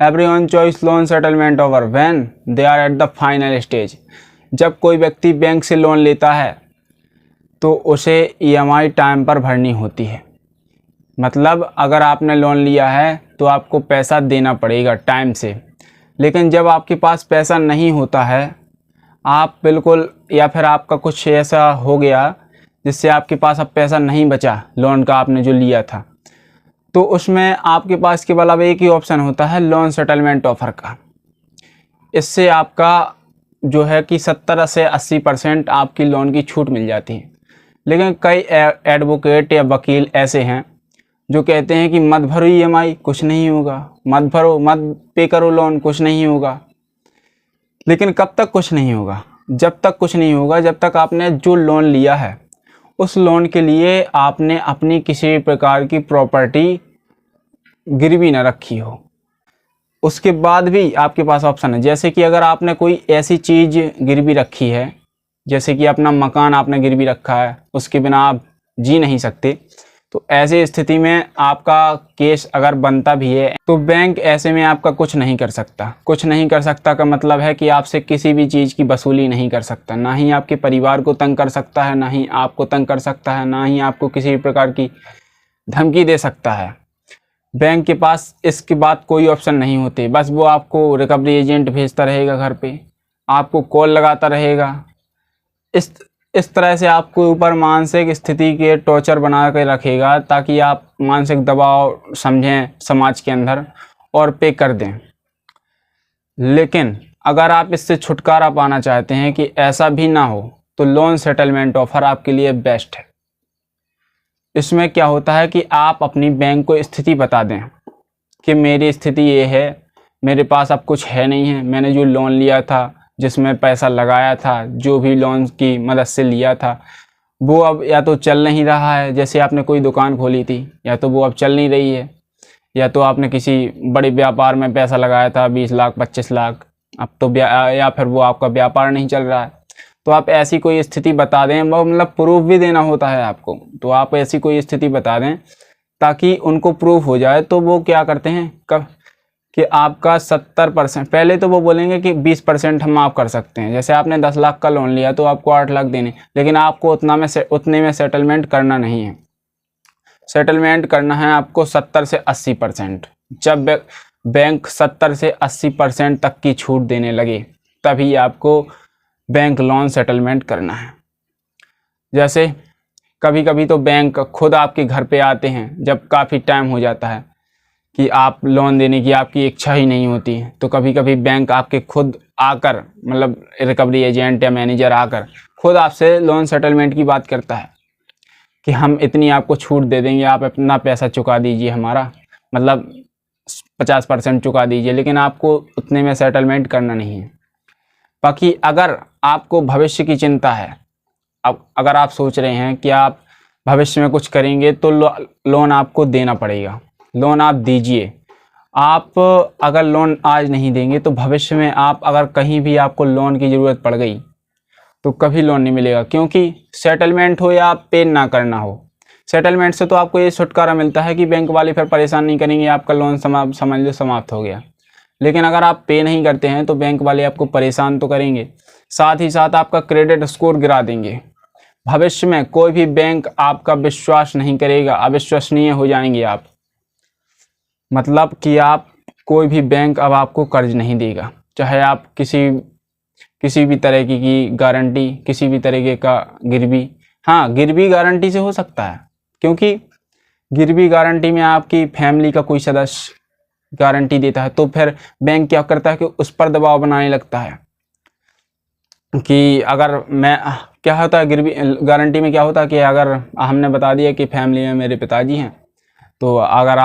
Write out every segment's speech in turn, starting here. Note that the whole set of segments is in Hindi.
Everyone choice loan settlement offer when they are at the final stage. जब कोई व्यक्ति बैंक से लोन लेता है तो उसे ईएमआई टाइम पर भरनी होती है। मतलब अगर आपने लोन लिया है तो आपको पैसा देना पड़ेगा टाइम से। लेकिन जब आपके पास पैसा नहीं होता है, आप बिल्कुल, या फिर आपका कुछ ऐसा हो गया जिससे आपके पास अब पैसा नहीं बचा लोन का आपने जो लिया था, तो उसमें आपके पास केवल अब एक ही ऑप्शन होता है लोन सेटलमेंट ऑफ़र का। इससे आपका जो है कि 70 से 80% आपकी लोन की छूट मिल जाती है। लेकिन कई एडवोकेट या वकील ऐसे हैं जो कहते हैं कि मत भरो ईएमआई, कुछ नहीं होगा, मत भरो, मत पे करो लोन, कुछ नहीं होगा। लेकिन कब तक कुछ नहीं होगा? जब तक कुछ नहीं होगा जब तक आपने जो लोन लिया है उस लोन के लिए आपने अपनी किसी प्रकार की प्रॉपर्टी गिरवी न रखी हो। उसके बाद भी आपके पास ऑप्शन है, जैसे कि अगर आपने कोई ऐसी चीज़ गिरवी रखी है, जैसे कि अपना मकान आपने गिरवी रखा है, उसके बिना आप जी नहीं सकते, तो ऐसी स्थिति में आपका केस अगर बनता भी है तो बैंक ऐसे में आपका कुछ नहीं कर सकता। कुछ नहीं कर सकता का मतलब है कि आपसे किसी भी चीज़ की वसूली नहीं कर सकता। ना ही आपके परिवार को तंग कर सकता है, ना ही आपको तंग कर सकता है, ना ही आपको किसी भी प्रकार की धमकी दे सकता है। बैंक के पास इसके बाद कोई ऑप्शन नहीं होते। बस वो आपको रिकवरी एजेंट भेजता रहेगा घर पे, आपको कॉल लगाता रहेगा। इस तरह से आपको ऊपर मानसिक स्थिति के टॉर्चर बना के रखेगा ताकि आप मानसिक दबाव समझें समाज के अंदर और पे कर दें। लेकिन अगर आप इससे छुटकारा पाना चाहते हैं कि ऐसा भी ना हो, तो लोन सेटलमेंट ऑफर आपके लिए बेस्ट है। इसमें क्या होता है कि आप अपनी बैंक को स्थिति बता दें कि मेरी स्थिति ये है, मेरे पास अब कुछ है नहीं है, मैंने जो लोन लिया था, जिसमें पैसा लगाया था, जो भी लोन की मदद से लिया था, वो अब या तो चल नहीं रहा है। जैसे आपने कोई दुकान खोली थी, या तो वो अब चल नहीं रही है, या तो आपने किसी बड़े व्यापार में पैसा लगाया था 20 लाख 25 लाख, अब तो या फिर वो आपका व्यापार नहीं चल रहा है। तो आप ऐसी कोई स्थिति बता दें, वो मतलब प्रूफ भी देना होता है आपको, तो आप ऐसी कोई स्थिति बता दें ताकि उनको प्रूफ हो जाए। तो वो क्या करते हैं कब कि आपका 70%, पहले तो वो बोलेंगे कि 20% हम माफ़ कर सकते हैं। जैसे आपने 10 लाख का लोन लिया तो आपको 8 लाख देने, लेकिन आपको उतने में सेटलमेंट करना नहीं है। सेटलमेंट करना है आपको 70 से 80%। जब बैंक 70 से 80% तक की छूट देने लगे तभी आपको बैंक लोन सेटलमेंट करना है। जैसे कभी कभी तो बैंक खुद आपके घर पे आते हैं, जब काफ़ी टाइम हो जाता है कि आप लोन देने की आपकी इच्छा ही नहीं होती है, तो कभी कभी बैंक आपके खुद आकर, मतलब रिकवरी एजेंट या मैनेजर आकर खुद आपसे लोन सेटलमेंट की बात करता है कि हम इतनी आपको छूट दे देंगे, आप अपना पैसा चुका दीजिए, हमारा मतलब 50% चुका दीजिए, लेकिन आपको उतने में सेटलमेंट करना नहीं है। बाकी अगर आपको भविष्य की चिंता है, अब अगर आप सोच रहे हैं कि आप भविष्य में कुछ करेंगे, तो लोन आपको देना पड़ेगा, लोन आप दीजिए। आप अगर लोन आज नहीं देंगे तो भविष्य में आप अगर कहीं भी आपको लोन की ज़रूरत पड़ गई तो कभी लोन नहीं मिलेगा, क्योंकि सेटलमेंट हो या पे ना करना हो, सेटलमेंट से तो आपको ये छुटकारा मिलता है कि बैंक वाले फिर परेशान नहीं करेंगे, आपका लोन समझ लो समाप्त हो गया। लेकिन अगर आप पे नहीं करते हैं तो बैंक वाले आपको परेशान तो करेंगे, साथ ही साथ आपका क्रेडिट स्कोर गिरा देंगे। भविष्य में कोई भी बैंक आपका विश्वास नहीं करेगा, अविश्वसनीय हो जाएंगे आप। मतलब कि आप कोई भी बैंक अब आपको कर्ज नहीं देगा, चाहे आप किसी भी तरह की गारंटी, किसी भी तरीके का गिरवी, हाँ गिरवी गारंटी से हो सकता है, क्योंकि गिरवी गारंटी में आपकी फैमिली का कोई सदस्य गारंटी देता है, तो फिर बैंक क्या करता है कि उस पर दबाव बनाने लगता है कि अगर मैं, क्या होता है गिरवी गारंटी में क्या होता है कि अगर हमने बता दिया कि फैमिली में मेरे पिताजी हैं, तो अगर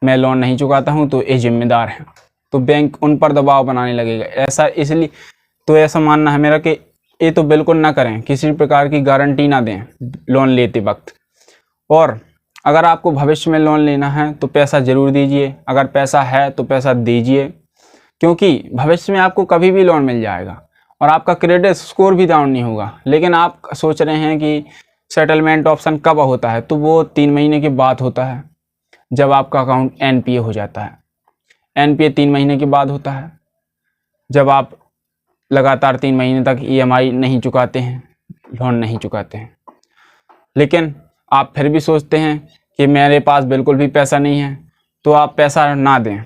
मैं लोन नहीं चुकाता हूं तो ये जिम्मेदार हैं, तो बैंक उन पर दबाव बनाने लगेगा। ऐसा इसलिए तो ऐसा मानना है मेरा कि ये तो बिल्कुल ना करें, किसी प्रकार की गारंटी ना दें लोन लेते वक्त। और अगर आपको भविष्य में लोन लेना है तो पैसा ज़रूर दीजिए, अगर पैसा है तो पैसा दीजिए, क्योंकि भविष्य में आपको कभी भी लोन मिल जाएगा और आपका क्रेडिट स्कोर भी डाउन नहीं होगा। लेकिन आप सोच रहे हैं कि सेटलमेंट ऑप्शन कब होता है, तो वो 3 महीने के बाद होता है, जब आपका अकाउंट एनपीए हो जाता है। एनपीए 3 महीने के बाद होता है, जब आप लगातार 3 महीने तक ईएमआई नहीं चुकाते हैं, लोन नहीं चुकाते हैं। लेकिन आप फिर भी सोचते हैं कि मेरे पास बिल्कुल भी पैसा नहीं है, तो आप पैसा ना दें।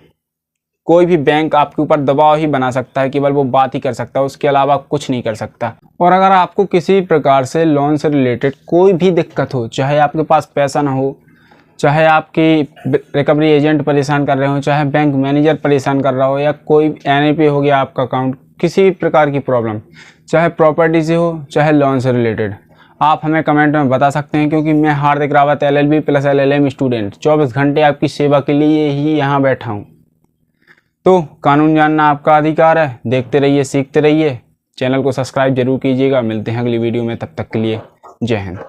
कोई भी बैंक आपके ऊपर दबाव ही बना सकता है, केवल वो बात ही कर सकता है, उसके अलावा कुछ नहीं कर सकता। और अगर आपको किसी प्रकार से लोन से रिलेटेड कोई भी दिक्कत हो, चाहे आपके पास पैसा ना हो, चाहे आपकी रिकवरी एजेंट परेशान कर रहे हो, चाहे बैंक मैनेजर परेशान कर रहा हो, या कोई एनपीए हो गया आपका अकाउंट, किसी भी प्रकार की प्रॉब्लम, चाहे प्रॉपर्टी से हो चाहे लोन से रिलेटेड, आप हमें कमेंट में बता सकते हैं। क्योंकि मैं Hardik Rawat LLB plus LLM student 24 घंटे आपकी सेवा के लिए ही यहाँ बैठा हूँ। तो कानून जानना आपका अधिकार है। देखते रहिए, सीखते रहिए। चैनल को सब्सक्राइब जरूर कीजिएगा। मिलते हैं अगली वीडियो में, तब तक के लिए जय हिंद।